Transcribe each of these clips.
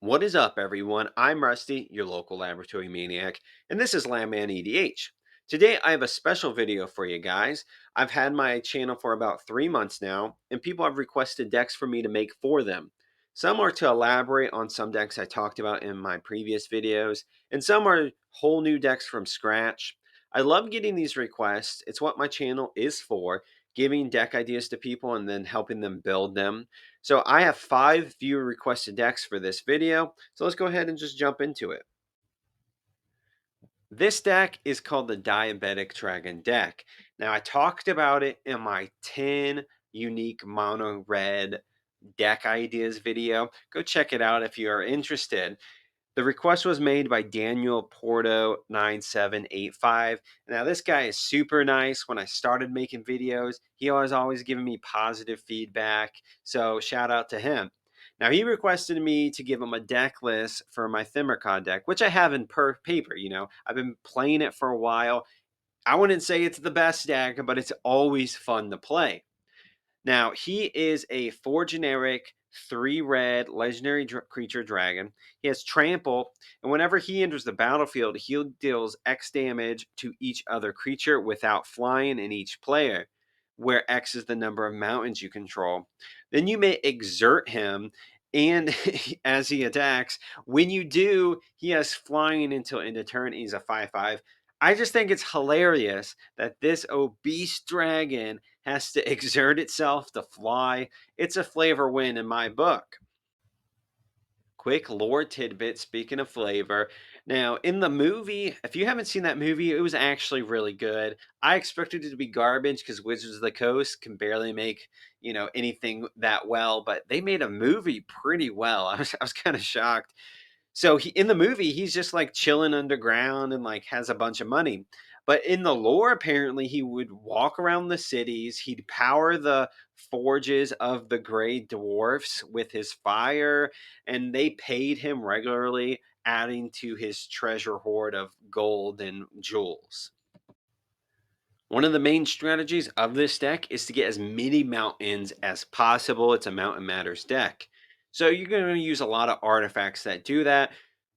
What is up, everyone? I'm Rusty, your local laboratory maniac, and this is Landman EDH. Today, I have a special video for you guys. I've had my channel for about 3 months now, and people have requested decks for me to make for them. Some are to elaborate on some decks I talked about in my previous videos, and some are whole new decks from scratch. I love getting these requests. It's what my channel is for, giving deck ideas to people and then helping them build them. So I have 5 viewer requested decks for this video. So let's go ahead and just jump into it. This deck is called the Diabetic Dragon deck. Now I talked about it in my 10 unique mono red deck ideas video. Go check it out if you are interested. The request was made by Daniel Porto 9785. Now this guy is super nice. When I started making videos, he was always giving me positive feedback. So shout out to him. Now he requested me to give him a deck list for my Thimmercod deck, which I have in paper. I've been playing it for a while. I wouldn't say it's the best deck, but it's always fun to play. Now, he is a 4 generic, 3 red legendary creature dragon. He has trample, and whenever he enters the battlefield, he deals X damage to each other creature without flying in each player, where X is the number of mountains you control. Then you may exert him, and as he attacks, when you do, he has flying until end of turn. He's a 5/5. I just think it's hilarious that this obese dragon has to exert itself to fly. It's a flavor win in my book. Quick lore tidbit, speaking of flavor. Now, in the movie, if you haven't seen that movie, it was actually really good. I expected it to be garbage because Wizards of the Coast can barely make, anything that well, but they made a movie pretty well. I was kind of shocked. So in the movie, he's just like chilling underground and like has a bunch of money. But in the lore, apparently, he would walk around the cities. He'd power the forges of the gray dwarfs with his fire, and they paid him regularly, adding to his treasure hoard of gold and jewels. One of the main strategies of this deck is to get as many mountains as possible. It's a Mountain Matters deck. So you're going to use a lot of artifacts that do that.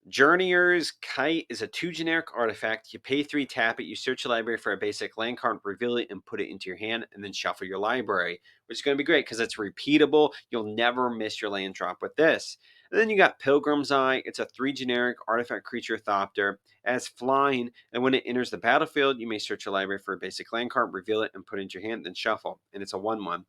Journeyer's Kite is a 2 generic artifact. You pay 3, tap it, you search your library for a basic land card, reveal it, and put it into your hand, and then shuffle your library, which is going to be great because it's repeatable. You'll never miss your land drop with this. And then you got Pilgrim's Eye. It's a 3 generic artifact creature Thopter. As flying, and when it enters the battlefield, you may search your library for a basic land card, reveal it, and put it into your hand, then shuffle. And it's a 1/1.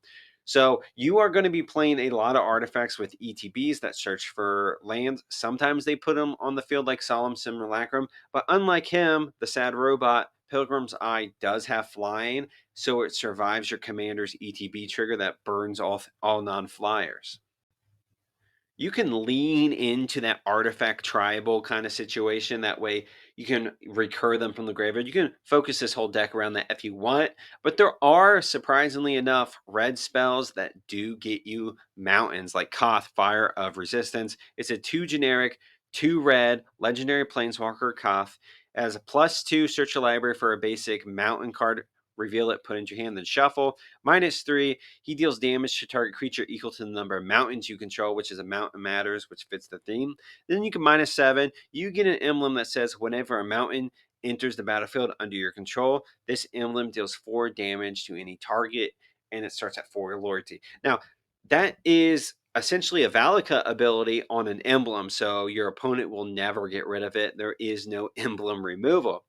So you are going to be playing a lot of artifacts with ETBs that search for lands. Sometimes they put them on the field like Solemn Simulacrum, but unlike him, the sad robot, Pilgrim's Eye does have flying, so it survives your commander's ETB trigger that burns off all non-flyers. You can lean into that artifact tribal kind of situation. That way you can recur them from the graveyard. You can focus this whole deck around that if you want. But there are, surprisingly enough, red spells that do get you mountains, like Koth, Fire of Resistance. It's a 2 generic, 2 red, legendary planeswalker Koth. As a +2, search your library for a basic mountain card, reveal it, put it into your hand, then shuffle. -3, he deals damage to target creature equal to the number of mountains you control, which is a Mountain Matters, which fits the theme. Then you can -7, you get an emblem that says whenever a mountain enters the battlefield under your control, this emblem deals 4 damage to any target, and it starts at 4 loyalty. Now, that is essentially a Valaka ability on an emblem, so your opponent will never get rid of it. There is no emblem removal.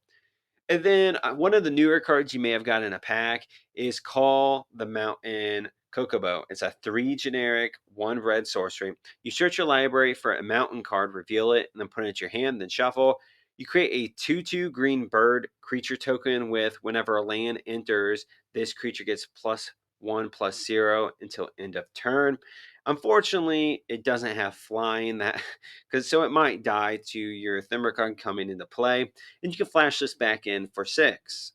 And then one of the newer cards you may have got in a pack is Call the Mountain Kokobo. It's a 3 generic, 1 red sorcery. You search your library for a mountain card, reveal it, and then put it into your hand, then shuffle. You create a 2/2 green bird creature token with whenever a land enters, this creature gets +1/+0 until end of turn. Unfortunately, it doesn't have flying that because so it might die to your Thimbercon coming into play, and you can flash this back in for 6.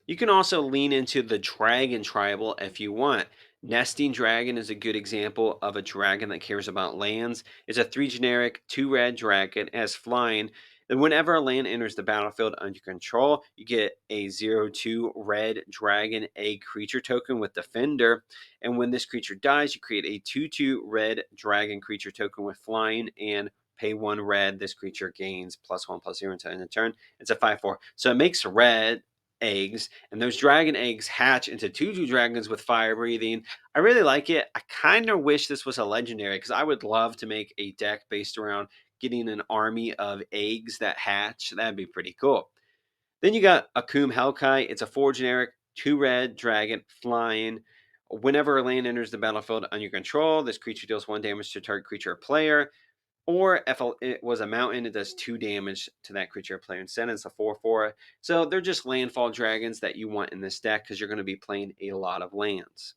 You can also lean into the dragon tribal if you want. Nesting Dragon is a good example of a dragon that cares about lands. It's a 3 generic, 2 red dragon, it has flying, And whenever a land enters the battlefield under control, you get a 0/2 red dragon egg creature token with Defender. And when this creature dies, you create a 2/2 red dragon creature token with flying and pay 1 red. This creature gains +1/+0 until end of turn. It's a 5/4. So it makes red eggs, and those dragon eggs hatch into 2/2 dragons with fire breathing. I really like it. I kind of wish this was a legendary because I would love to make a deck based around getting an army of eggs that hatch. That'd be pretty cool. Then you got Akum Hellkite. It's a 4 generic, 2 red dragon flying. Whenever a land enters the battlefield under your control, this creature deals 1 damage to target creature or player. Or if it was a mountain, it does 2 damage to that creature or player instead. It's a 4/4. So they're just landfall dragons that you want in this deck because you're going to be playing a lot of lands.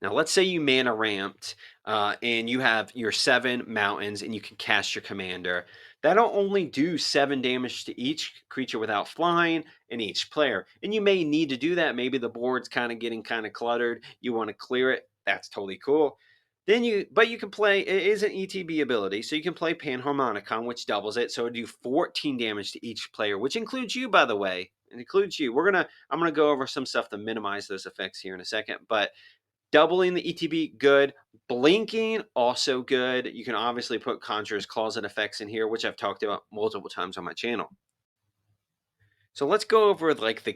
Now, let's say you mana ramped and you have your 7 mountains and you can cast your commander. That'll only do 7 damage to each creature without flying and each player. And you may need to do that. Maybe the board's kind of getting kind of cluttered. You want to clear it. That's totally cool. But you can play, it is an ETB ability, so you can play Panharmonicon, which doubles it. So it do 14 damage to each player, which includes you, by the way. It includes you. I'm gonna go over some stuff to minimize those effects here in a second. But doubling the ETB, good. Blinking, also good. You can obviously put Conjurer's Closet effects in here, which I've talked about multiple times on my channel. So let's go over like the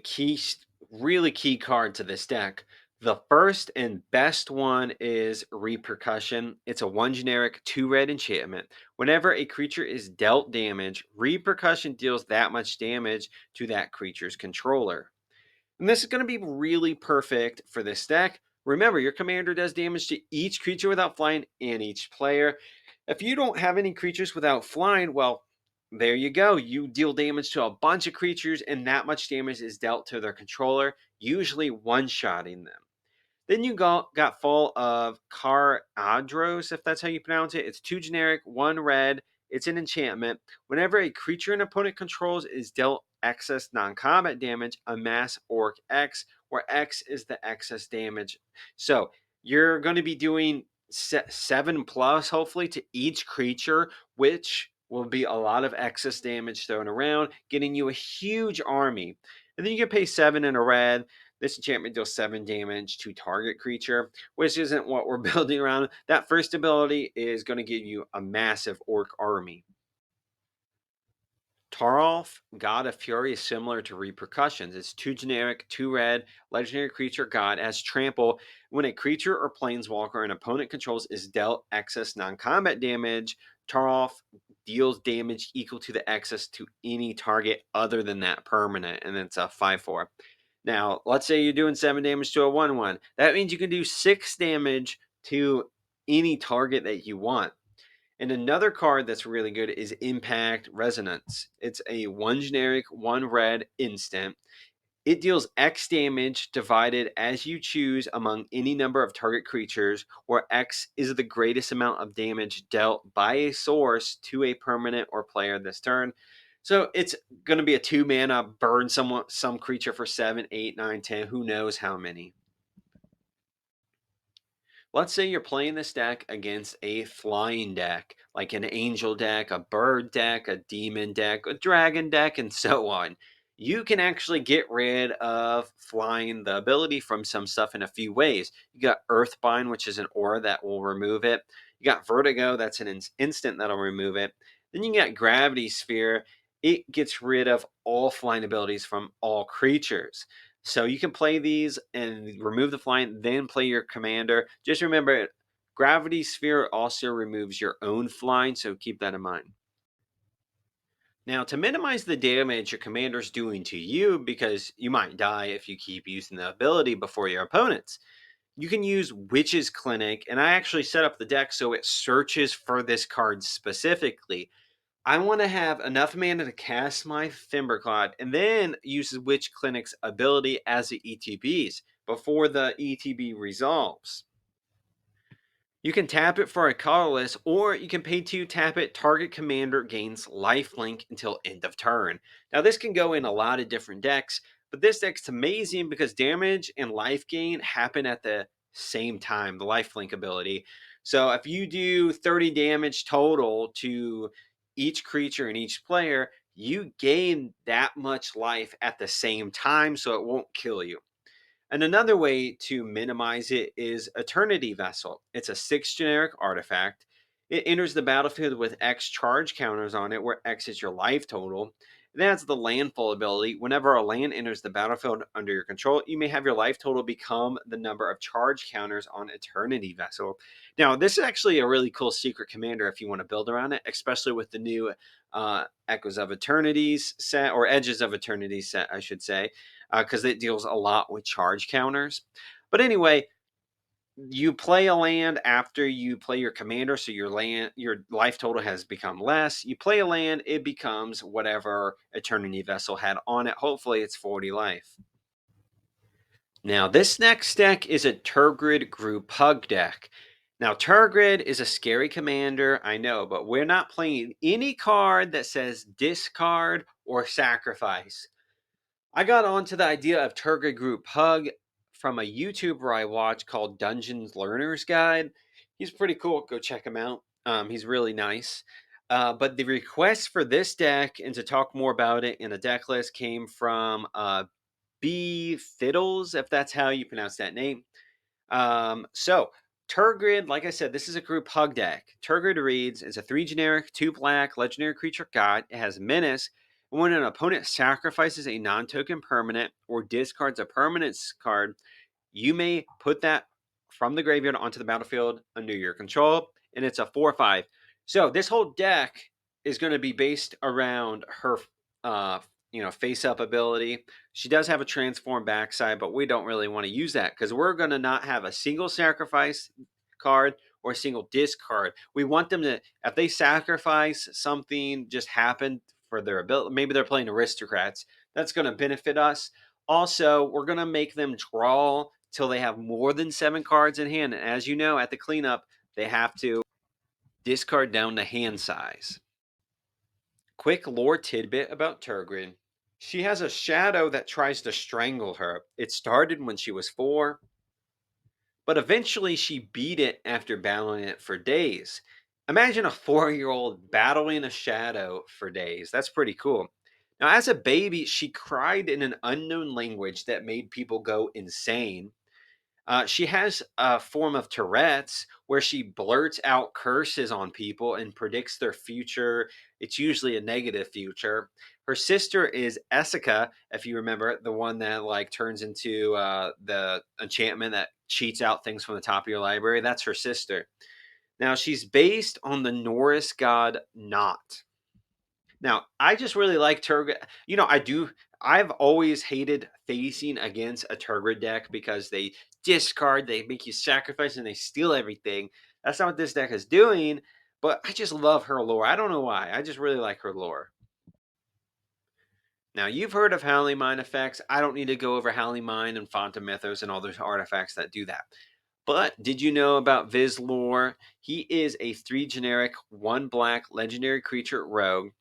really key card to this deck. The first and best one is Repercussion. It's a 1 generic, 2 red enchantment. Whenever a creature is dealt damage, Repercussion deals that much damage to that creature's controller. And this is going to be really perfect for this deck. Remember, your commander does damage to each creature without flying and each player. If you don't have any creatures without flying, well, there you go. You deal damage to a bunch of creatures, and that much damage is dealt to their controller, usually one-shotting them. Then you got Fall of Caradros, if that's how you pronounce it. It's 2 generic, 1 red. It's an enchantment. Whenever a creature an opponent controls is dealt excess non-combat damage, amass Orc X, where X is the excess damage. So you're going to be doing 7 plus, hopefully, to each creature, which will be a lot of excess damage thrown around, getting you a huge army. And then you can pay 7 in a red. This enchantment deals 7 damage to target creature, which isn't what we're building around. That first ability is going to give you a massive orc army. Tarolf, God of Fury, is similar to Repercussions. It's 2 generic, 2 red, legendary creature god as trample. When a creature or planeswalker an opponent controls is dealt excess non-combat damage, Tarolf deals damage equal to the excess to any target other than that permanent, and it's a 5/4. Now, let's say you're doing 7 damage to a 1/1. That means you can do 6 damage to any target that you want. And another card that's really good is Impact Resonance. It's a 1 generic, 1 red instant. It deals X damage divided as you choose among any number of target creatures, where X is the greatest amount of damage dealt by a source to a permanent or player this turn. So it's going to be a 2 mana, burn some creature for 7, 8, 9, 10, who knows how many. Let's say you're playing this deck against a flying deck, like an angel deck, a bird deck, a demon deck, a dragon deck, and so on. You can actually get rid of flying, the ability, from some stuff in a few ways. You got Earthbind, which is an aura that will remove it. You got Vertigo, that's an instant that'll remove it. Then you got Gravity Sphere. It gets rid of all flying abilities from all creatures. So you can play these and remove the flying, then play your commander. Just remember, Gravity Sphere also removes your own flying, so keep that in mind. Now, to minimize the damage your commander's doing to you, because you might die if you keep using the ability before your opponents, you can use Witch's Clinic, and I actually set up the deck so it searches for this card specifically. I want to have enough mana to cast my Fimberclad and then use the Witch Clinic's ability as the ETBs before the ETB resolves. You can tap it for a colorless, or you can pay 2, tap it, target commander gains lifelink until end of turn. Now this can go in a lot of different decks, but this deck's amazing because damage and life gain happen at the same time, the lifelink ability. So if you do 30 damage total to each creature and each player, you gain that much life at the same time, so it won't kill you. And another way to minimize it is Eternity Vessel. It's a 6 generic artifact. It enters the battlefield with X charge counters on it, where X is your life total. It adds the landfall ability. Whenever a land enters the battlefield under your control, you may have your life total become the number of charge counters on Eternity Vessel. Now, this is actually a really cool secret commander if you want to build around it, especially with the new Echoes of Eternities set, or Edges of Eternity set, I should say, because it deals a lot with charge counters. But anyway, you play a land after you play your commander, so your life total has become less. You play a land, it becomes whatever Eternity Vessel had on it. Hopefully, it's 40 life. Now, this next deck is a Tergrid Group Hug deck. Now, Tergrid is a scary commander, I know, but we're not playing any card that says discard or sacrifice. I got onto the idea of Tergrid Group Hug from a YouTuber I watch called Dungeons Learner's Guide. He's pretty cool. Go check him out. He's really nice. But the request for this deck and to talk more about it in a deck list came from B Fiddles, if that's how you pronounce that name. So Tergrid, like I said, this is a group hug deck. Tergrid reads, it's a 3 generic, 2 black, legendary creature god. It has menace. When an opponent sacrifices a non-token permanent or discards a permanence card, you may put that from the graveyard onto the battlefield under your control, and it's a 4/5. So this whole deck is going to be based around her, uh, face-up ability. She does have a transform backside, but we don't really want to use that because we're going to not have a single sacrifice card or a single discard. We want them to, if they sacrifice something, just happened for their ability. Maybe they're playing aristocrats. That's going to benefit us. Also, we're going to make them draw till they have more than 7 cards in hand. And as you know, at the cleanup, they have to discard down to hand size. Quick lore tidbit about Tergrid. She has a shadow that tries to strangle her. It started when she was 4, but eventually she beat it after battling it for days. Imagine a 4-year-old battling a shadow for days. That's pretty cool. Now, as a baby, she cried in an unknown language that made people go insane. She has a form of Tourette's where she blurts out curses on people and predicts their future. It's usually a negative future. Her sister is Essica, if you remember, the one that like turns into the enchantment that cheats out things from the top of your library. That's her sister. Now she's based on the Norse god Not. Now, I just really like Turgid. I've always hated facing against a Turgid deck because they discard, they make you sacrifice, and they steal everything. That's not what this deck is doing, but I just love her lore. I don't know why. I just really like her lore. Now, you've heard of Howling Mine effects. I don't need to go over Howling Mine and Font of Mythos and all those artifacts that do that. But did you know about Viz lore? He is a 3 generic, 1 black legendary creature rogue.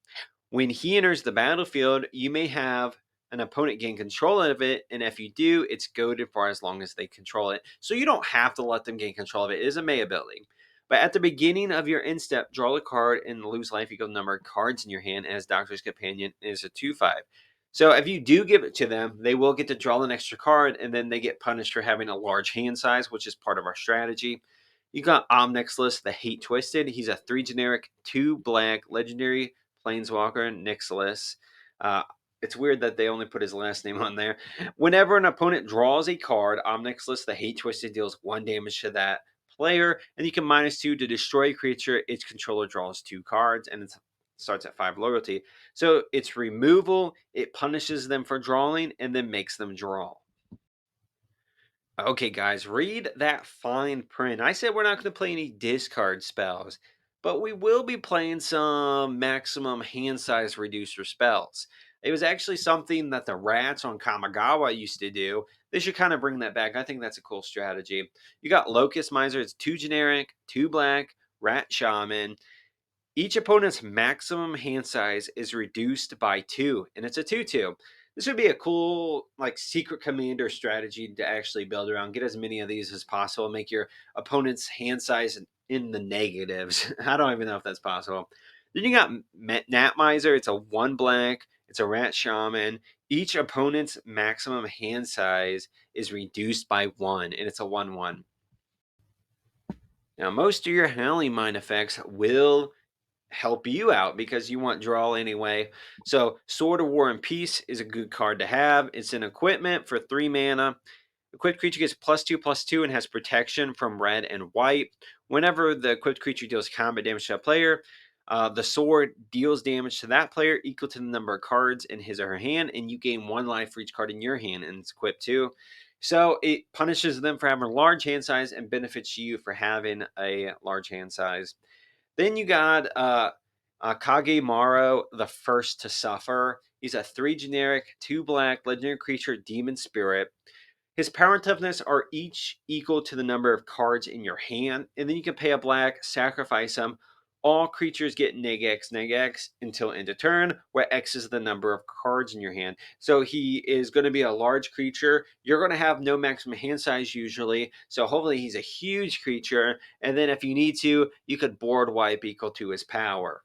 When he enters the battlefield, you may have an opponent gain control of it, and if you do, it's goaded for as long as they control it. So you don't have to let them gain control of it. It is a May ability. But at the beginning of your end step, draw a card and lose life equal number of cards in your hand as Doctor's Companion is a 2/5. So if you do give it to them, they will get to draw an extra card, and then they get punished for having a large hand size, which is part of our strategy. You got Omnixless, the Hate Twisted. He's a 3 generic, 2 black, legendary Planeswalker, Nixless. Uh, it's weird that they only put his last name on there. Whenever an opponent draws a card, Omnixless, the Hate Twisted, deals 1 damage to that player, and you can -2 to destroy a creature. Its controller draws 2 cards, and it starts at 5 loyalty. So it's removal, it punishes them for drawing, and then makes them draw. Okay, guys, read that fine print. I said we're not going to play any discard spells, but we will be playing some maximum hand size reducer spells. It was actually something that the rats on Kamigawa used to do. They should kind of bring that back. I think that's a cool strategy. You got Locust Miser, it's 2 generic, 2 black, Rat Shaman. Each opponent's maximum hand size is reduced by 2, and it's a 2/2. This would be a cool, like, secret commander strategy to actually build around. Get as many of these as possible. Make your opponent's hand size in the negatives. I don't even know if that's possible. Then you got Nat Miser. It's a 1 black. It's a rat shaman. Each opponent's maximum hand size is reduced by 1, and it's a 1/1. Now, most of your Howling Mine effects will help you out because you want draw anyway. So, Sword of War and Peace is a good card to have. It's an equipment for 3 mana. Equipped creature gets +2/+2 and has protection from red and white. Whenever the equipped creature deals combat damage to a player, the sword deals damage to that player equal to the number of cards in his or her hand, and you gain 1 life for each card in your hand, and it's equipped too. So it punishes them for having a large hand size and benefits you for having a large hand size. Then you got Kagemaro, the First to Suffer. He's a 3 generic, 2 black legendary creature, demon spirit. His power and toughness are each equal to the number of cards in your hand, and then you can pay a black, sacrifice them. All creatures get neg X until end of turn, where X is the number of cards in your hand. So he is going to be a large creature. You're going to have no maximum hand size usually, so hopefully he's a huge creature. And then if you need to, you could board wipe equal to his power.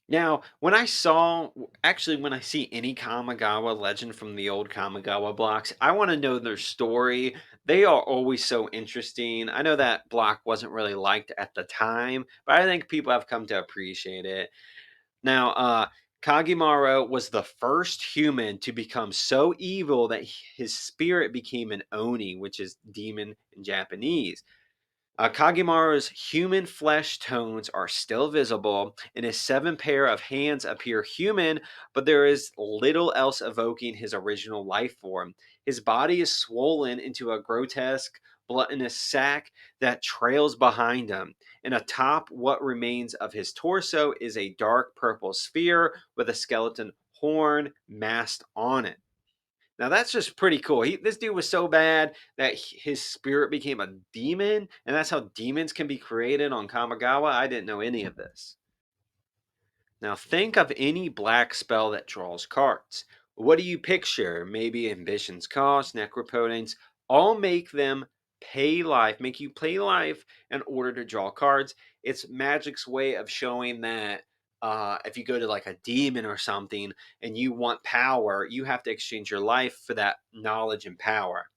Now, when I see any Kamigawa legend from the old Kamigawa blocks, I want to know their story. They are always so interesting. I know that block wasn't really liked at the time, but I think people have come to appreciate it. Now, Kagimaro was the first human to become so evil that his spirit became an Oni, which is demon in Japanese. Kagemaru's human flesh tones are still visible, and his 7 pair of hands appear human, but there is little else evoking his original life form. His body is swollen into a grotesque, gluttonous sack that trails behind him. And atop what remains of his torso is a dark purple sphere with a skeleton horn masked on it. Now that's just pretty cool. This dude was so bad that his spirit became a demon, and that's how demons can be created on Kamigawa. I didn't know any of this. Now think of any black spell that draws cards. What do you picture? Maybe Ambition's Cost, Necropotence, all make them make you pay life in order to draw cards. It's Magic's way of showing that if you go to like a demon or something and you want power, you have to exchange your life for that knowledge and power.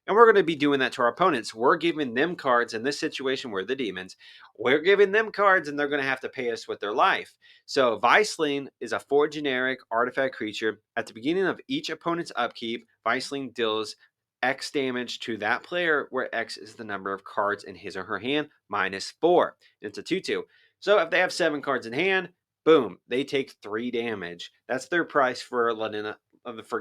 And we're going to be doing that to our opponents. We're giving them cards in this situation. We're the demons. We're giving them cards and they're going to have to pay us with their life. So Viceling is a 4 generic artifact creature. At the beginning of each opponent's upkeep, Viceling deals X damage to that player, where X is the number of cards in his or her hand, -4. It's a 2/2. So if they have 7 cards in hand, boom, they take 3 damage. That's their price for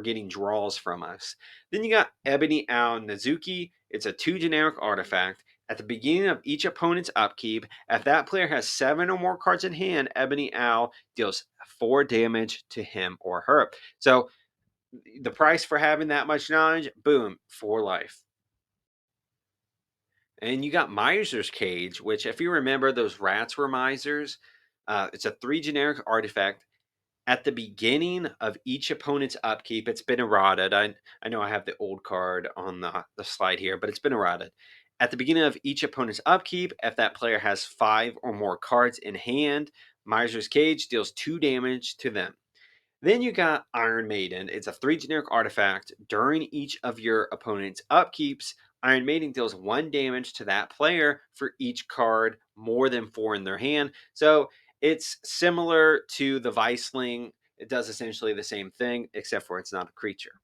getting draws from us. Then you got Ebony Owl Nazuki. It's a 2 generic artifact. At the beginning of each opponent's upkeep, if that player has 7 or more cards in hand, Ebony Owl deals 4 damage to him or her. So the price for having that much knowledge, boom, 4 life. And you got Miser's Cage, which, if you remember, those rats were misers. It's a 3 generic artifact. At the beginning of each opponent's upkeep, it's been eroded. I know I have the old card on the slide here, but it's been eroded. At the beginning of each opponent's upkeep, if that player has 5 or more cards in hand, Miser's Cage deals 2 damage to them. Then you got Iron Maiden. It's a 3 generic artifact. During each of your opponent's upkeeps, Iron Maiden deals 1 damage to that player for each card more than 4 in their hand. So it's similar to the Viceling. It does essentially the same thing, except for it's not a creature.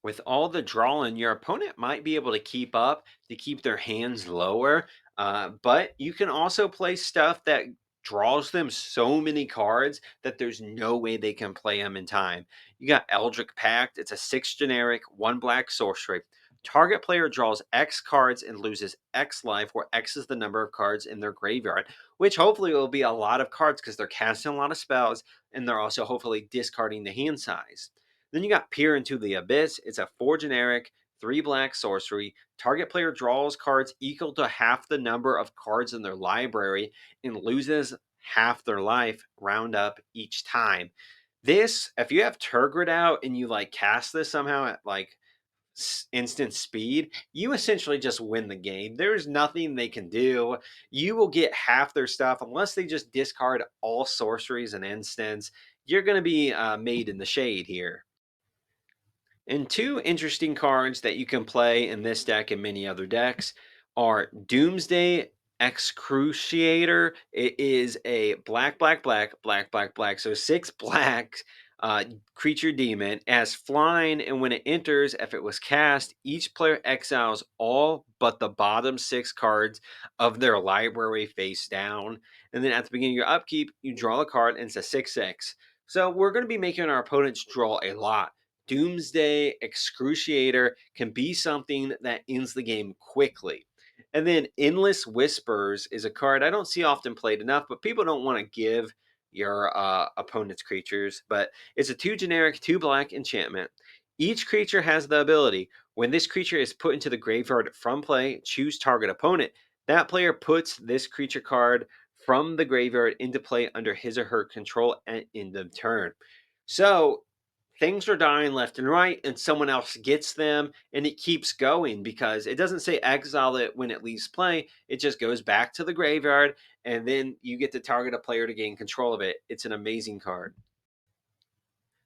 With all the drawing, your opponent might be able to keep up to keep their hands lower, but you can also play stuff that draws them so many cards that there's no way they can play them in time. You got Eldritch Pact. It's a 6 generic, 1 black sorcery. Target player draws X cards and loses X life, where X is the number of cards in their graveyard, which hopefully will be a lot of cards because they're casting a lot of spells and they're also hopefully discarding the hand size. Then you got Peer into the Abyss. It's a 4 generic, 3 black sorcery. Target player draws cards equal to half the number of cards in their library and loses half their life, round up each time. This, if you have Tergrid out and you like cast this somehow at like instant speed, you essentially just win the game. There's nothing they can do. You will get half their stuff unless they just discard all sorceries and instants. You're going to be made in the shade here. And two interesting cards that you can play in this deck and many other decks are Doomsday Excruciator. It is a black. So six blacks creature demon as flying, and when it enters, if it was cast, each player exiles all but the bottom six cards of their library face down. And then at the beginning of your upkeep, you draw a card, and it's a 6/6. So we're going to be making our opponents draw a lot. Doomsday Excruciator can be something that ends the game quickly. And then Endless Whispers is a card I don't see often played enough, but people don't want to give your opponent's creatures. But it's a 2 generic, 2 black enchantment. Each creature has the ability when this creature is put into the graveyard from play, choose target opponent. That player puts this creature card from the graveyard into play under his or her control at end of turn. So things are dying left and right, and someone else gets them, and it keeps going because it doesn't say exile it when it leaves play. It just goes back to the graveyard, and then you get to target a player to gain control of it. It's an amazing card.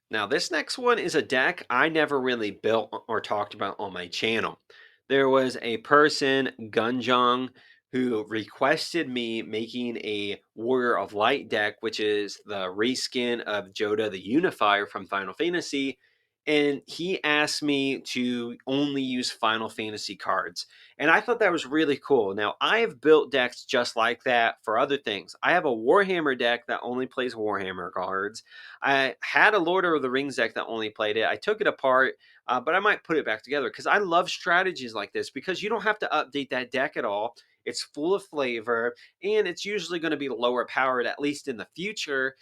Now, this next one is a deck I never really built or talked about on my channel. There was a person, Gunjong, who requested me making a Warrior of Light deck, which is the reskin of Joda the Unifier from Final Fantasy. And he asked me to only use Final Fantasy cards. And I thought that was really cool. Now, I have built decks just like that for other things. I have a Warhammer deck that only plays Warhammer cards. I had a Lord of the Rings deck that only played it. I took it apart, but I might put it back together because I love strategies like this because you don't have to update that deck at all. It's full of flavor, and it's usually going to be lower powered, at least in the future,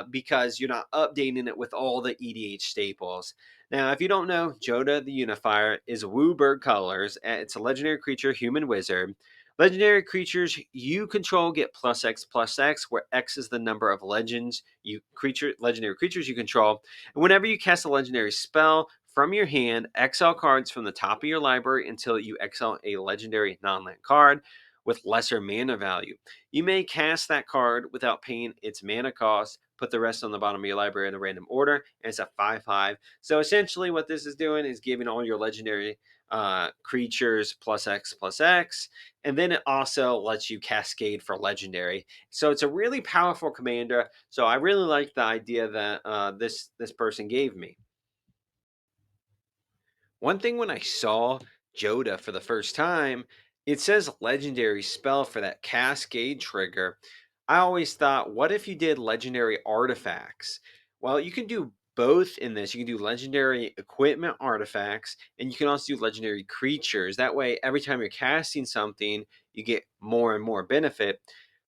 because you're not updating it with all the EDH staples. Now, if you don't know, Joda the Unifier is Wooburg colors. It's a legendary creature, human wizard. Legendary creatures you control get +X/+X, where X is the number of legendary creatures you control. And whenever you cast a legendary spell from your hand, exile cards from the top of your library until you exile a legendary non-land card with lesser mana value. You may cast that card without paying its mana cost. Put the rest on the bottom of your library in a random order, and it's a 5/5. So essentially, what this is doing is giving all your legendary creatures +X/+X, and then it also lets you cascade for legendary. So it's a really powerful commander. So I really like the idea that this person gave me. One thing when I saw Joda for the first time, it says legendary spell for that cascade trigger. I always thought, what if you did legendary artifacts? Well, you can do both in this. You can do legendary equipment artifacts, and you can also do legendary creatures. That way, every time you're casting something, you get more and more benefit.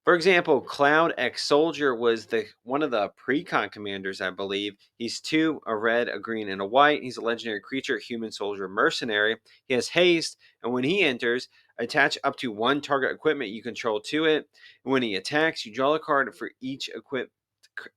For example, Cloud X Soldier was the one of the precon commanders, I believe. He's two, a red, a green, and a white. He's a legendary creature, human soldier mercenary. He has haste, and when he enters, attach up to one target equipment you control to it. And when he attacks, you draw a card for each equipped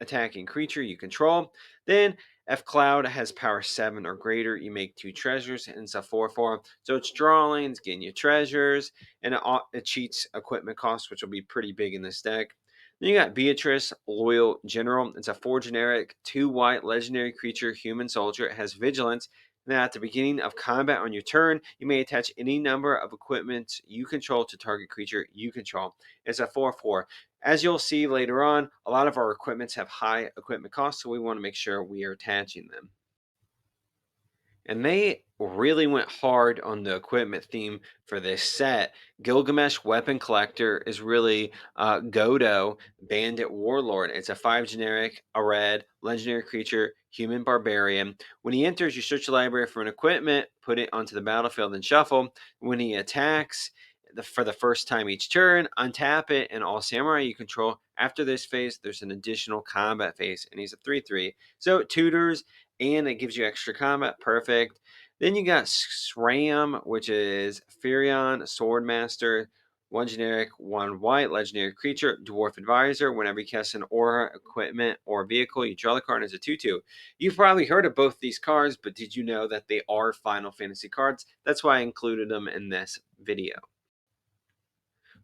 attacking creature you control. Then, if Cloud has power 7 or greater, you make two treasures, and it's a 4/4. So it's drawing, it's getting you treasures, and it cheats equipment costs, which will be pretty big in this deck. Then you got Beatrice, Loyal General. It's a 4 generic, 2 white legendary creature, human soldier. It has vigilance. Now, at the beginning of combat on your turn, you may attach any number of equipment you control to target creature you control. It's a 4/4. As you'll see later on, a lot of our equipments have high equipment costs, so we want to make sure we are attaching them. And they really went hard on the equipment theme for this set. Gilgamesh Weapon Collector is really Godo Bandit Warlord. It's a 5 generic, a red, legendary creature, human barbarian. When he enters, you search the library for an equipment, put it onto the battlefield, and shuffle. When he attacks, for the first time each turn, untap it, and all samurai you control. After this phase, there's an additional combat phase, and he's a 3/3. So it tutors and it gives you extra combat. Perfect. Then you got SRAM, which is Furion Swordmaster. One generic, one white, legendary creature, dwarf advisor. Whenever you cast an aura, equipment, or vehicle, you draw the card as a 2/2. You've probably heard of both these cards, but did you know that they are Final Fantasy cards? That's why I included them in this video.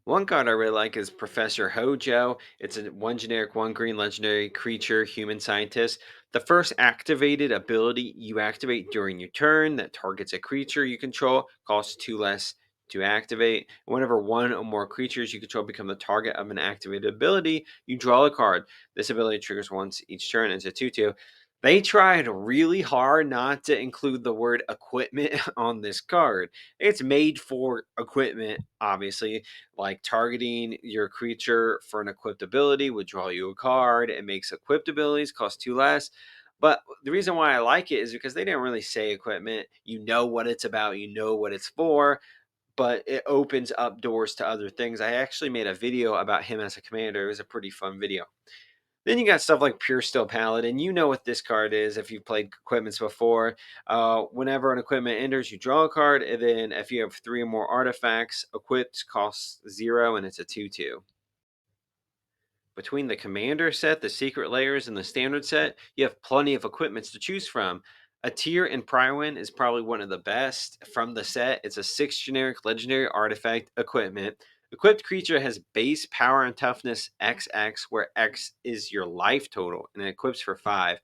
One card I really like is Professor Hojo. It's a one generic, one green legendary creature, human scientist. The first activated ability you activate during your turn that targets a creature you control costs two less to activate. Whenever one or more creatures you control become the target of an activated ability, you draw a card. This ability triggers once each turn. It's a 2/2. They tried really hard not to include the word equipment on this card. It's made for equipment, obviously, like targeting your creature for an equipped ability would draw you a card. It makes equipped abilities cost two less. But the reason why I like it is because they didn't really say equipment. You know what it's about, you know what it's for, but it opens up doors to other things. I actually made a video about him as a commander. It was a pretty fun video. Then you got stuff like Pure Steel Paladin. You know what this card is if you've played equipments before. Whenever an equipment enters, you draw a card, and then if you have three or more artifacts, equipped costs 0, and it's a 2/2. Between the commander set, the secret layers, and the standard set, you have plenty of equipments to choose from. A tier in Prywin is probably one of the best from the set. It's a 6 generic legendary artifact equipment. Equipped creature has base power and toughness XX, where X is your life total, and it equips for 5.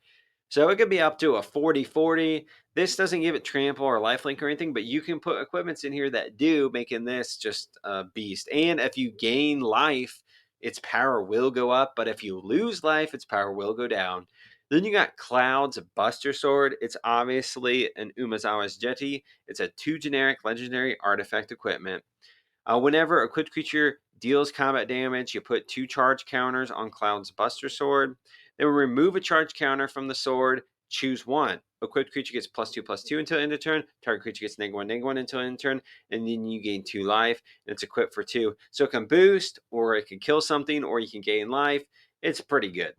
So it could be up to a 40/40. This doesn't give it trample or lifelink or anything, but you can put equipments in here that do, making this just a beast. And if you gain life, its power will go up, but if you lose life, its power will go down. Then you got Cloud's Buster Sword. It's obviously an Umazawa's Jetty. It's a 2 generic legendary artifact equipment. Whenever a equipped creature deals combat damage, you put 2 charge counters on Cloud's Buster Sword. Then remove a charge counter from the sword, choose one. Equipped creature gets +2/+2 until end of turn. Target creature gets -1/-1 until end of turn, and then you gain 2 life, and it's equipped for 2. So it can boost, or it can kill something, or you can gain life. It's pretty good.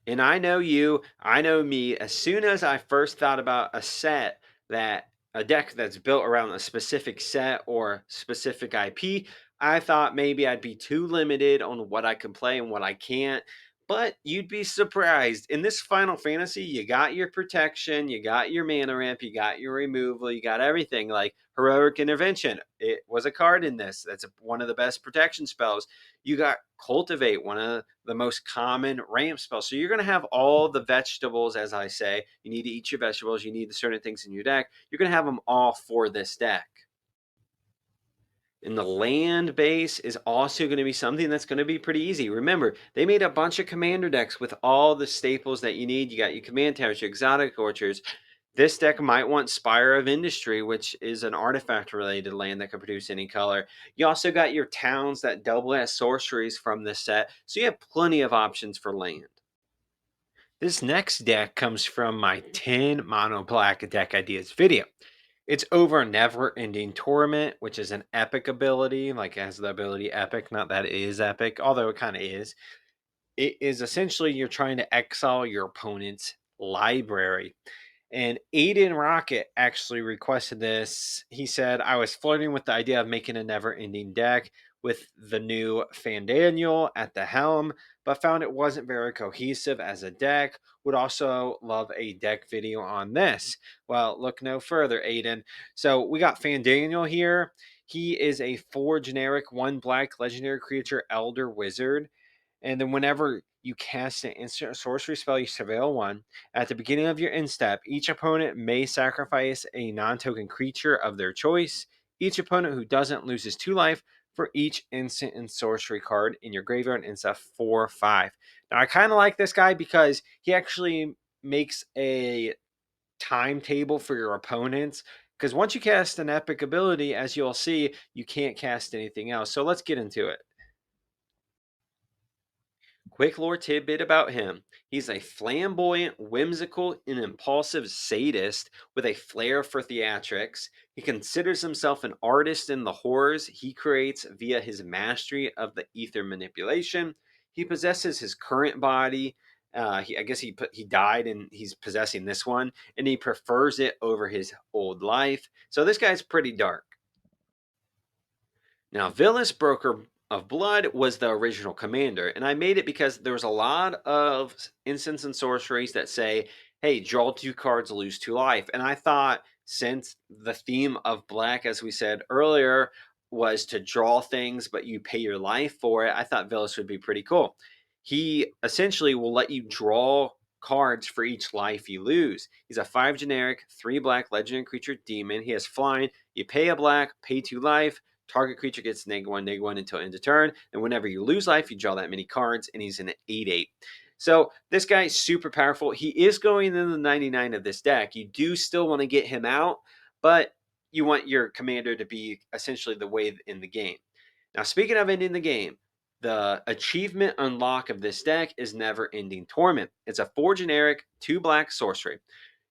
And I know you, I know me. As soon as I first thought about a deck that's built around a specific set or specific IP, I thought maybe I'd be too limited on what I can play and what I can't. But you'd be surprised. In this Final Fantasy, you got your protection, you got your mana ramp, you got your removal, you got everything. Like Heroic Intervention, it was a card in this. That's one of the best protection spells. You got Cultivate, one of the most common ramp spells. So you're going to have all the vegetables, as I say. You need to eat your vegetables. You need the certain things in your deck. You're going to have them all for this deck. And the land base is also going to be something that's going to be pretty easy. Remember, they made a bunch of commander decks with all the staples that you need. You got your command towers, your exotic orchards. This deck might want Spire of Industry, which is an artifact related land that can produce any color. You also got your towns that double as sorceries from this set. So you have plenty of options for land. This next deck comes from my 10 mono black deck ideas video. It's over Neverending Torment, which is an epic ability, like it has the ability epic, not that it is epic, although it kind of is. It is essentially you're trying to exile your opponent's library. And Aiden Rocket actually requested this. He said, I was flirting with the idea of making a never ending deck with the new Fandaniel at the helm, but found it wasn't very cohesive as a deck. Would also love a deck video on this. Well, look no further, Aiden. So we got Fandaniel here. He is a 4 generic, 1 black legendary creature, Elder Wizard. And then whenever you cast an instant sorcery spell, you surveil one. At the beginning of your end step, each opponent may sacrifice a non-token creature of their choice. Each opponent who doesn't loses 2 life for each instant and sorcery card in your graveyard and stuff 4/5. Now I kind of like this guy because he actually makes a timetable for your opponents. Because once you cast an epic ability, as you'll see, you can't cast anything else. So let's get into it. Quick lore tidbit about him. He's a flamboyant, whimsical, and impulsive sadist with a flair for theatrics. He considers himself an artist in the horrors he creates via his mastery of the ether manipulation. He possesses his current body. I guess he died and he's possessing this one, and he prefers it over his old life. So this guy's pretty dark. Now, Villainous Broker of Blood was the original commander, and I made it because there was a lot of instants and sorceries that say, hey, draw 2 cards, lose 2 life. And I thought, since the theme of black, as we said earlier, was to draw things, but you pay your life for it, I thought Villainous would be pretty cool. He essentially will let you draw cards for each life you lose. He's a 5 generic, 3 black legendary creature demon. He has flying. You pay a black, pay 2 life. Target creature gets -1/-1 until end of turn. And whenever you lose life, you draw that many cards, and he's an 8/8. So this guy is super powerful. He is going in the 99 of this deck. You do still want to get him out, but you want your commander to be essentially the way in the game. Now, speaking of ending the game, the achievement unlock of this deck is Never Ending Torment. It's a 4 generic, 2 black sorcery.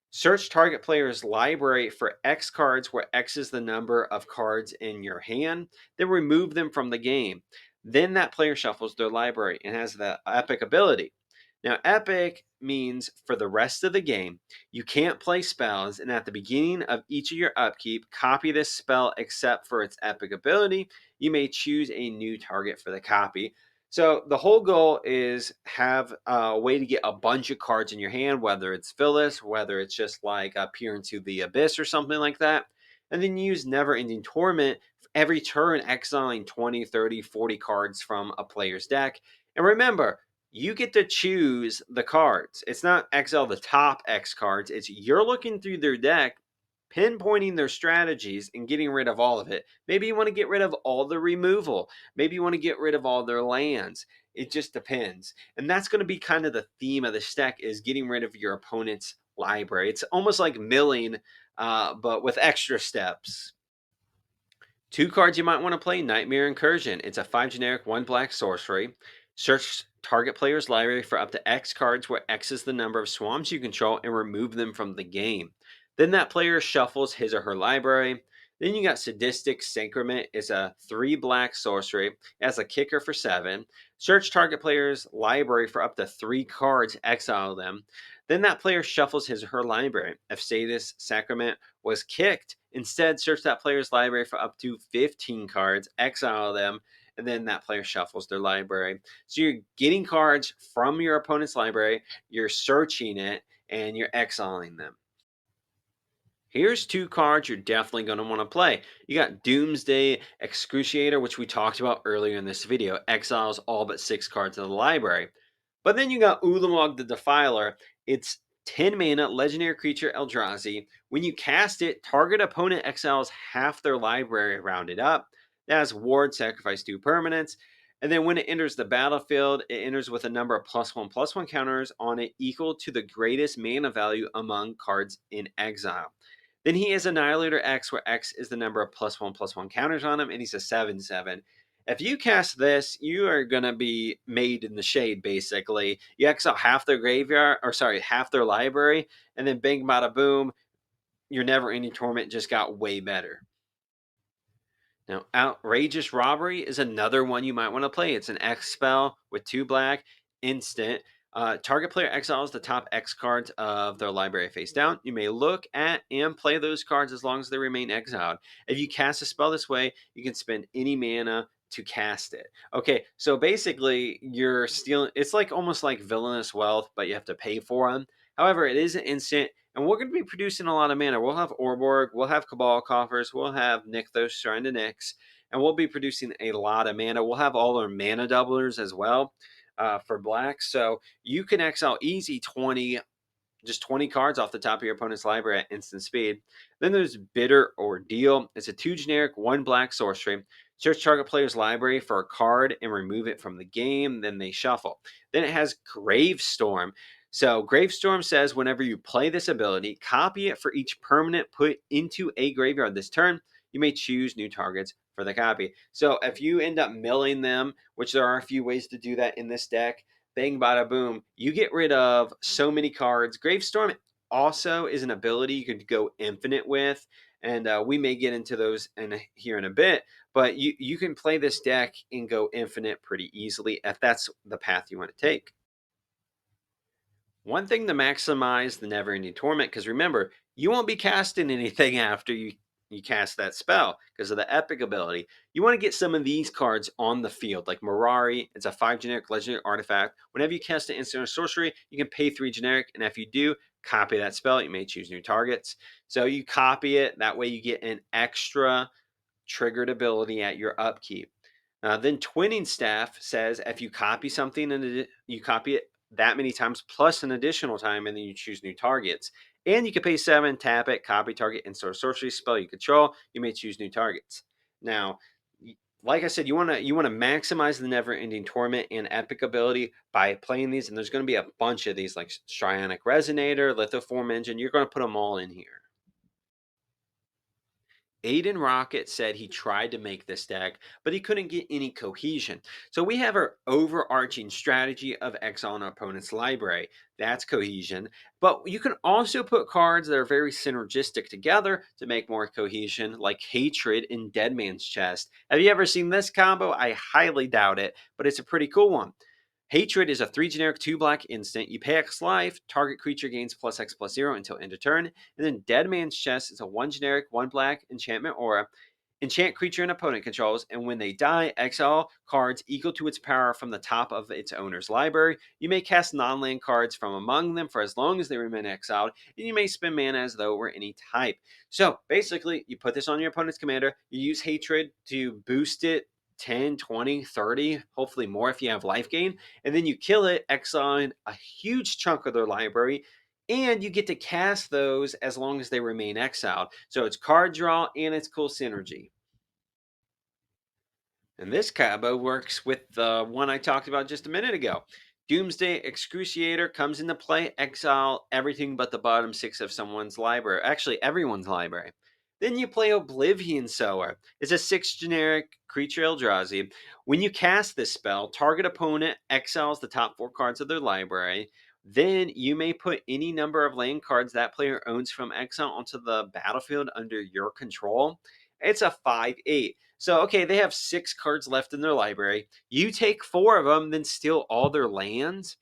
Search target player's library for X cards, where X is the number of cards in your hand, then remove them from the game. Then that player shuffles their library and has the epic ability. Now, epic means for the rest of the game, you can't play spells, and at the beginning of each of your upkeep, copy this spell except for its epic ability. You may choose a new target for the copy. So the whole goal is have a way to get a bunch of cards in your hand, whether it's Phyllis, whether it's just like Peer into the Abyss or something like that. And then use Never Ending Torment every turn, exiling 20, 30, 40 cards from a player's deck. And remember, you get to choose the cards. It's not exile the top X cards. It's you're looking through their deck, pinpointing their strategies and getting rid of all of it. Maybe you want to get rid of all the removal. Maybe you want to get rid of all their lands. It just depends. And that's going to be kind of the theme of this deck, is getting rid of your opponent's library. It's almost like milling, but with extra steps. 2 cards you might want to play: Nightmare Incursion. It's a 5 generic, 1 black sorcery. Search target player's library for up to X cards, where X is the number of swamps you control, and remove them from the game. Then that player shuffles his or her library. Then you got Sadistic Sacrament. It's a 3 black sorcery. It has a kicker for 7. Search target player's library for up to 3 cards, exile them. Then that player shuffles his or her library. If Sadist Sacrament was kicked, instead search that player's library for up to 15 cards, exile them, and then that player shuffles their library. So you're getting cards from your opponent's library, you're searching it, and you're exiling them. Here's 2 cards you're definitely going to want to play. You got Doomsday Excruciator, which we talked about earlier in this video. Exiles all but 6 cards of the library. But then you got Ulamog the Defiler. It's 10 mana, legendary creature Eldrazi. When you cast it, target opponent exiles half their library rounded up. That has ward, sacrifice 2 permanents. And then when it enters the battlefield, it enters with a number of +1/+1 counters on it equal to the greatest mana value among cards in exile. Then he is Annihilator X, where X is the number of +1/+1 counters on him, and he's a 7/7. If you cast this, you are gonna be made in the shade, basically. You exile half their graveyard, or sorry, half their library, and then bing bada boom, your Never Ending Torment just got way better. Now, Outrageous Robbery is another one you might want to play. It's an X spell with 2 black, instant. Target player exiles the top X cards of their library face down. You may look at and play those cards as long as they remain exiled. If you cast a spell this way, you can spend any mana to cast it. Okay, so basically, you're stealing. It's like almost like Villainous Wealth, but you have to pay for them. However, it is an instant, and we're going to be producing a lot of mana. We'll have Orborg, we'll have Cabal Coffers, we'll have Nykthos, Shrine to Nyx, and we'll be producing a lot of mana. We'll have all our mana doublers as well for black. So you can exile easy 20, just 20 cards off the top of your opponent's library at instant speed. Then there's Bitter Ordeal. It's a 2 generic, 1 black sorcery. Search target player's library for a card and remove it from the game. Then they shuffle. Then it has Gravestorm. So Gravestorm says whenever you play this ability, copy it for each permanent put into a graveyard this turn. You may choose new targets for the copy. So if you end up milling them, which there are a few ways to do that in this deck, bang bada boom, you get rid of so many cards. Gravestorm also is an ability you could go infinite with, and we may get into those here in a bit, but you can play this deck and go infinite pretty easily if that's the path you want to take. One thing to maximize the Never Ending Torment, because remember, you won't be casting anything after you you cast that spell because of the epic ability. You want to get some of these cards on the field, like Mirari. It's a 5 generic legendary artifact. Whenever you cast an instant or sorcery, you can pay 3 generic, and if you do, copy that spell. You may choose new targets. So you copy it. That way you get an extra triggered ability at your upkeep. Then Twinning Staff says if you copy something and you copy it that many times plus an additional time, and then you choose new targets. And you can pay 7, tap it, copy target, instant or sorcery spell you control. You may choose new targets. Now, like I said, you want to maximize the Never-Ending Torment and Epic ability by playing these, and there's going to be a bunch of these like Strionic Resonator, Lithoform Engine. You're going to put them all in here. Aiden Rocket said he tried to make this deck, but he couldn't get any cohesion. So we have our overarching strategy of exile an opponent's library. That's cohesion. But you can also put cards that are very synergistic together to make more cohesion, like Hatred in Dead Man's Chest. Have you ever seen this combo? I highly doubt it, but it's a pretty cool one. Hatred is a 3 generic 2 black instant. You pay X life, target creature gains +X+0 until end of turn. And then Dead Man's Chest is a 1 generic 1 black enchantment aura. Enchant creature an opponent controls, and when they die, exile cards equal to its power from the top of its owner's library. You may cast non-land cards from among them for as long as they remain exiled, and you may spend mana as though it were any type. So basically, you put this on your opponent's commander, you use Hatred to boost it 10, 20, 30, hopefully more if you have life gain, and then you kill it, exiling a huge chunk of their library, and you get to cast those as long as they remain exiled. So it's card draw and it's cool synergy. And this combo works with the one I talked about just a minute ago. Doomsday Excruciator comes into play, exile everything but the bottom 6 of someone's library. Actually, everyone's library. Then you play Oblivion Sower. It's a 6 generic creature Eldrazi. When you cast this spell, target opponent exiles the top 4 cards of their library. Then you may put any number of land cards that player owns from exile onto the battlefield under your control. It's a 5/8. So, okay, they have 6 cards left in their library. You take 4 of them, then steal all their lands.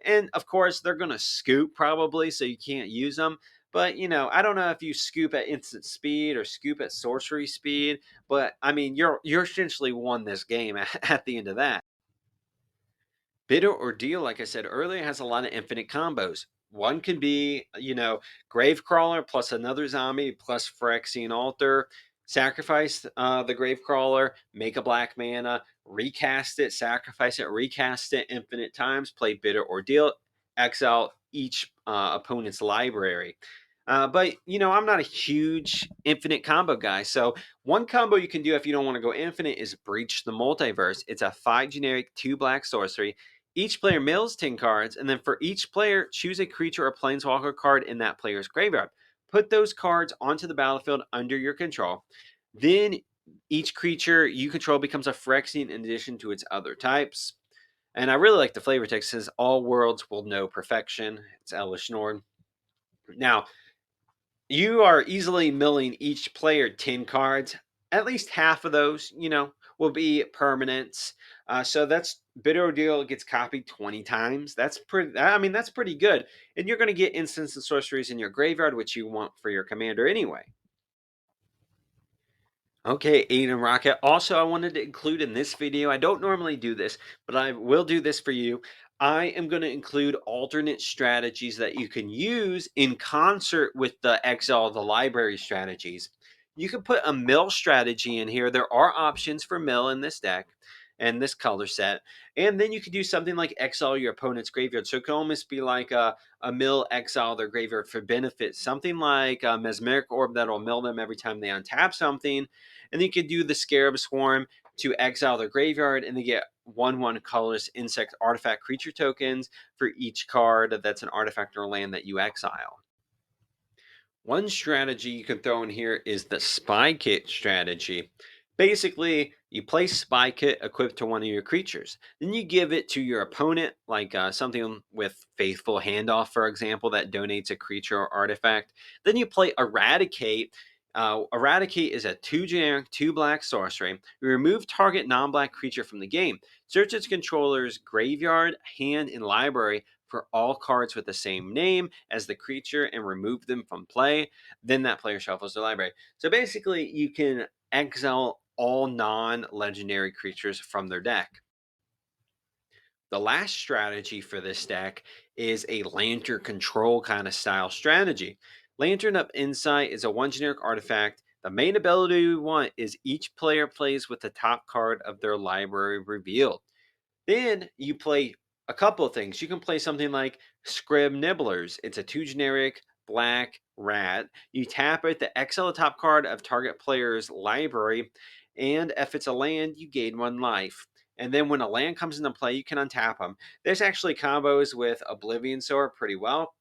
And of course, they're going to scoop probably, so you can't use them. But, I don't know if you scoop at instant speed or scoop at sorcery speed. But, I mean, you're essentially won this game at the end of that. Bitter Ordeal, like I said earlier, has a lot of infinite combos. One can be, Gravecrawler plus another zombie plus Phyrexian Altar. Sacrifice the Gravecrawler, make a black mana, recast it, sacrifice it, recast it infinite times, play Bitter Ordeal, exile each opponent's library. But, I'm not a huge infinite combo guy. So, one combo you can do if you don't want to go infinite is Breach the Multiverse. It's a 5 generic 2 black sorcery. Each player mills 10 cards, and then for each player, choose a creature or planeswalker card in that player's graveyard. Put those cards onto the battlefield under your control. Then each creature you control becomes a Phyrexian in addition to its other types. And I really like the flavor text. It says all worlds will know perfection. It's Elish Nord. Now, you are easily milling each player 10 cards. At least half of those, will be permanents. So that's Bitter Ordeal gets copied 20 times. That's pretty, I mean, that's pretty good. And you're going to get instants and sorceries in your graveyard, which you want for your commander anyway. Okay, Aiden Rocket. Also, I wanted to include in this video, I don't normally do this, but I will do this for you. I am going to include alternate strategies that you can use in concert with the Exile of the Library strategies. You can put a mill strategy in here. There are options for mill in this deck and this color set. And then you could do something like exile your opponent's graveyard. So it can almost be like a mill exile their graveyard for benefit. Something like a Mesmeric Orb that'll mill them every time they untap something. And then you could do the Scarab Swarm to exile their graveyard, and they get 1/1 colorless insect artifact creature tokens for each card that's an artifact or land that you exile. One strategy you can throw in here is the Spy Kit strategy. Basically, you place Spy Kit equipped to one of your creatures. Then you give it to your opponent, like something with Faithful Handoff, for example, that donates a creature or artifact. Then you play Eradicate, Eradicate is a 2 generic, 2 black sorcery. We remove target non black creature from the game. Search its controller's graveyard, hand, and library for all cards with the same name as the creature and remove them from play. Then that player shuffles their library. So basically, you can exile all non legendary creatures from their deck. The last strategy for this deck is a Lantern control kind of style strategy. Lantern Up Insight is a 1 generic artifact. The main ability we want is each player plays with the top card of their library revealed. Then you play a couple of things. You can play something like Scrib Nibblers. It's a 2 generic black rat. You tap it to exile the top card of target player's library, and if it's a land, you gain 1 life. And then when a land comes into play, you can untap them. This actually combos with Oblivion Sword pretty well.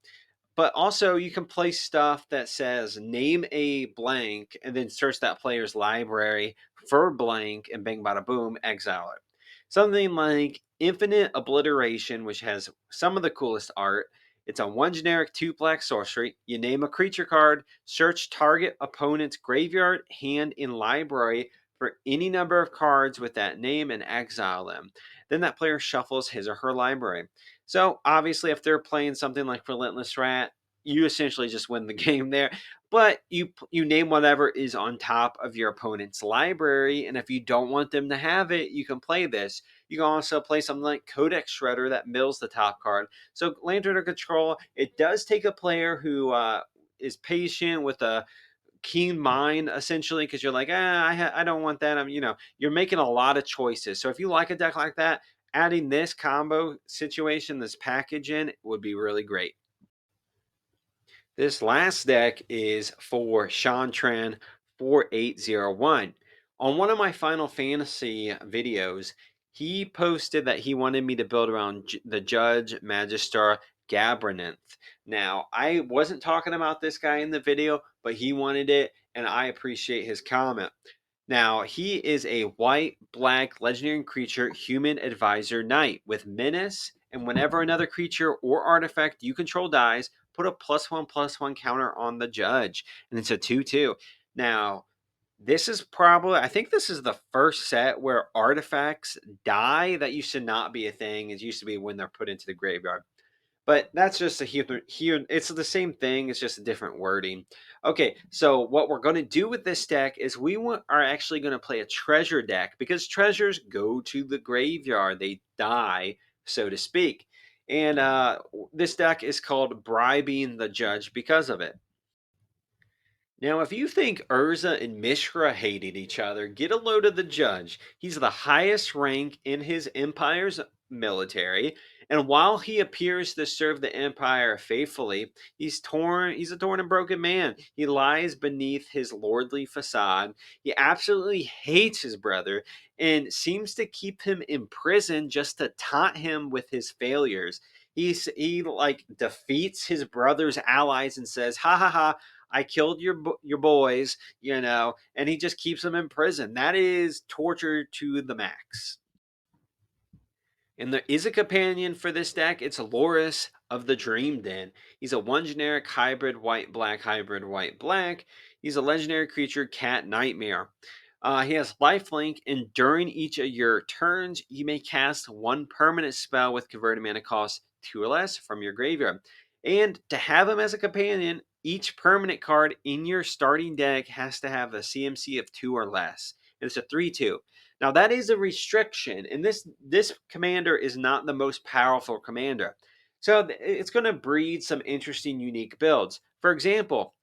But also, you can play stuff that says name a blank and then search that player's library for blank and bang bada boom, exile it. Something like Infinite Obliteration, which has some of the coolest art. It's a 1 generic, 2 black sorcery. You name a creature card, search target opponent's graveyard, hand, and library for any number of cards with that name and exile them. Then that player shuffles his or her library. So obviously, if they're playing something like Relentless Rat, you essentially just win the game there. But you name whatever is on top of your opponent's library, and if you don't want them to have it, you can play this. You can also play something like Codex Shredder that mills the top card. So Lantern of Control, it does take a player who is patient with a keen mind essentially because you're like I don't want that. You're making a lot of choices, so if you like a deck like that, adding this combo situation, this package in would be really great. This last deck is for Shantran 4801. On one of my Final Fantasy videos, he posted that he wanted me to build around the Judge Magister Gabrineth. Now, I wasn't talking about this guy in the video, but he wanted it, and I appreciate his comment. Now, he is a white, black, legendary creature, human advisor knight with menace, and whenever another creature or artifact you control dies, put a +1/+1 counter on the judge. And it's a 2/2. Now, this is probably, I think this is the first set where artifacts die. That used to not be a thing. It used to be when they're put into the graveyard. But that's just a here. It's the same thing. It's just a different wording. Okay, so what we're going to do with this deck is are actually going to play a treasure deck because treasures go to the graveyard. They die, so to speak. And this deck is called Bribing the Judge because of it. Now, if you think Urza and Mishra hated each other, get a load of the judge. He's the highest rank in his empire's military, and while he appears to serve the empire faithfully, he's a torn and broken man. He lies beneath his lordly facade. He absolutely hates his brother and seems to keep him in prison just to taunt him with his failures. He like defeats his brother's allies and says, "Ha ha ha, I killed your boys," and he just keeps them in prison. That is torture to the max. And there is a companion for this deck. It's Loris of the Dream Den. He's a 1 generic hybrid white black hybrid white black. He's a legendary creature, Cat Nightmare. He has lifelink, and during each of your turns, you may cast 1 permanent spell with converted mana cost 2 or less from your graveyard. And to have him as a companion, each permanent card in your starting deck has to have a CMC of 2 or less. And it's a 3/2. Now that is a restriction, and this commander is not the most powerful commander. So it's going to breed some interesting, unique builds. For example,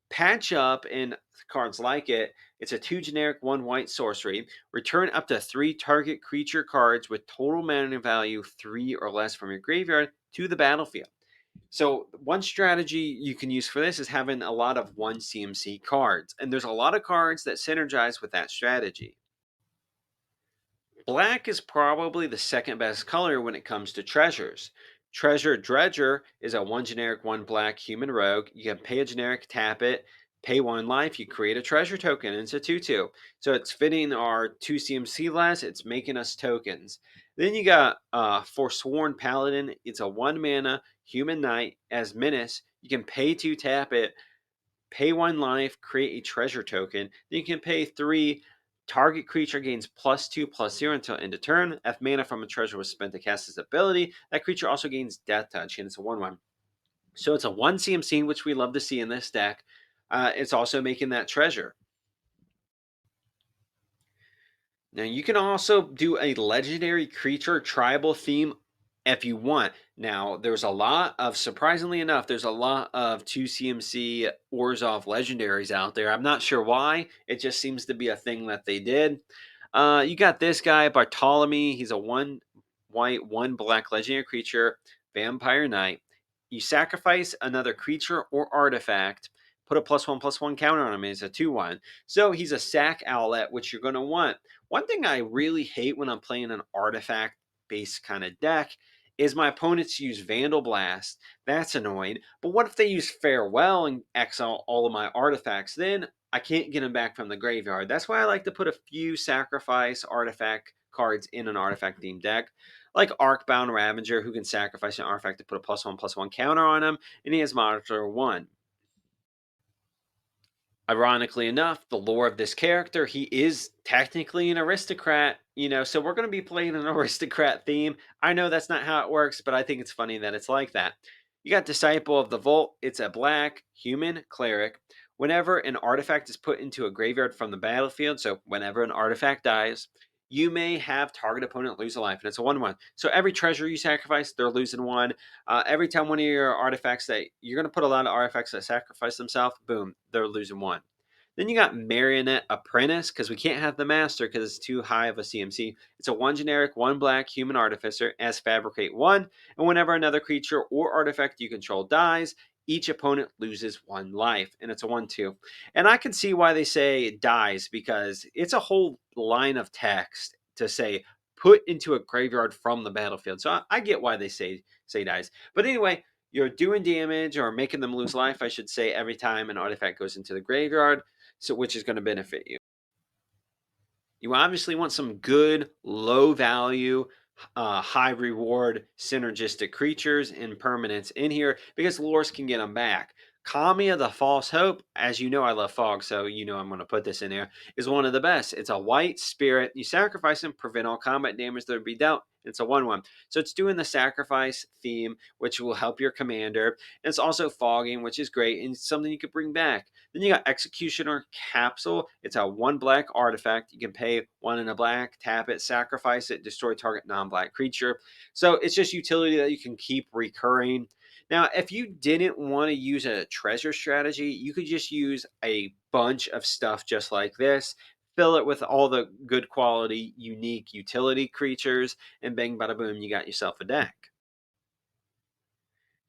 Patch Up and cards like it. It's a 2 generic, 1 white sorcery. Return up to 3 target creature cards with total mana value 3 or less from your graveyard to the battlefield. So one strategy you can use for this is having a lot of 1 CMC cards, and there's a lot of cards that synergize with that strategy. Black is probably the second best color when it comes to treasures. Treasure Dredger is a 1 generic, 1 black human rogue. You can pay a generic, tap it, pay 1 life, you create a treasure token, and it's a 2/2. So it's fitting our 2 CMC less, it's making us tokens. Then you got Forsworn Paladin. It's a 1 mana human knight as menace. You can pay to tap it, pay 1 life, create a treasure token. Then you can pay 3. Target creature gains +2/+0 until end of turn. If mana from a treasure was spent to cast this ability, that creature also gains Death Touch, and it's a 1/1. So it's a 1 CMC, which we love to see in this deck. It's also making that treasure. Now you can also do a legendary creature tribal theme if you want. Now there's a lot of, surprisingly enough, there's a lot of 2 CMC Orzhov legendaries out there. I'm not sure why. It just seems to be a thing that they did. You got this guy, Bartolome. He's a 1 white, 1 black legendary creature, Vampire Knight. You sacrifice another creature or artifact, put a +1/+1 counter on him. It's a 2/1. So he's a sack outlet, which you're going to want. One thing I really hate when I'm playing an artifact based kind of deck is my opponents use Vandal Blast. That's annoying. But what if they use Farewell and exile all of my artifacts? Then I can't get them back from the graveyard. That's why I like to put a few sacrifice artifact cards in an artifact themed deck. Like Arcbound Ravager, who can sacrifice an artifact to put a +1/+1 counter on him, and he has Monitor 1. Ironically enough, the lore of this character, he is technically an aristocrat, so we're going to be playing an aristocrat theme. I know that's not how it works, but I think it's funny that it's like that. You got Disciple of the Vault. It's a black human cleric. Whenever an artifact is put into a graveyard from the battlefield, so whenever an artifact dies, you may have target opponent lose a life, and it's a 1/1. So every treasure you sacrifice, they're losing 1. Every time one of your artifacts that you're going to put a lot of artifacts that sacrifice themselves, boom, they're losing 1. Then you got Marionette Apprentice, because we can't have the Master because it's too high of a CMC. It's a 1 generic, 1 black human artificer, as Fabricate 1, and whenever another creature or artifact you control dies, each opponent loses 1 life, and it's a 1/2. And I can see why they say dies, because it's a whole line of text to say put into a graveyard from the battlefield. So I get why they say dies. But anyway, you're doing damage or making them lose life, I should say, every time an artifact goes into the graveyard, so which is going to benefit you. You obviously want some good, low value, high reward, synergistic creatures and permanents in here, because lures can get them back. Kamiya the False Hope, as you know, I love Fog, so you know I'm going to put this in there, is one of the best. It's a white spirit. You sacrifice him, prevent all combat damage that would be dealt. It's a 1/1. So it's doing the sacrifice theme, which will help your commander. And it's also fogging, which is great, and it's something you could bring back. Then you got Executioner Capsule. It's a 1 black artifact. You can pay 1 in a black, tap it, sacrifice it, destroy target non-black creature. So it's just utility that you can keep recurring. Now, if you didn't want to use a treasure strategy, you could just use a bunch of stuff just like this. Fill it with all the good quality, unique utility creatures, and bang, bada boom, you got yourself a deck.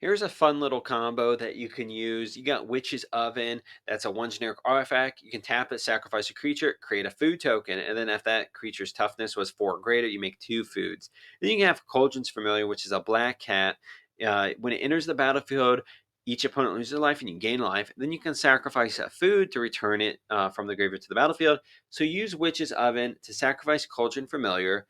Here's a fun little combo that you can use. You got Witch's Oven. That's a 1 generic artifact. You can tap it, sacrifice a creature, create a food token, and then if that creature's toughness was 4 or greater, you make 2 foods. Then you can have Cauldron's Familiar, which is a black cat. When it enters the battlefield, each opponent loses a life and you gain life. Then you can sacrifice a food to return it from the graveyard to the battlefield. So use Witch's Oven to sacrifice Cauldron Familiar,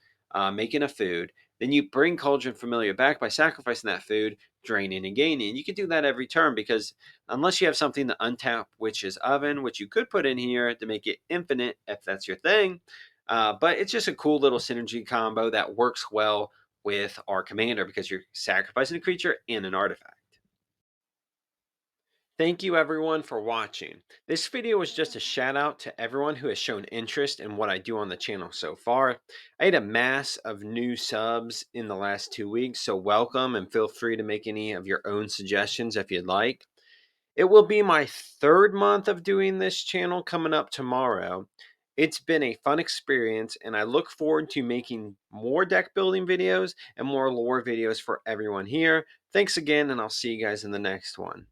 making a food. Then you bring Cauldron Familiar back by sacrificing that food, draining and gaining. You can do that every turn, because unless you have something to untap Witch's Oven, which you could put in here to make it infinite if that's your thing. But it's just a cool little synergy combo that works well with our commander, because you're sacrificing a creature and an artifact. Thank you everyone for watching. This video was just a shout out to everyone who has shown interest in what I do on the channel so far. I had a mass of new subs in the last 2 weeks, so welcome, and feel free to make any of your own suggestions if you'd like. It will be my 3rd month of doing this channel coming up tomorrow. It's been a fun experience, and I look forward to making more deck building videos and more lore videos for everyone here. Thanks again, and I'll see you guys in the next one.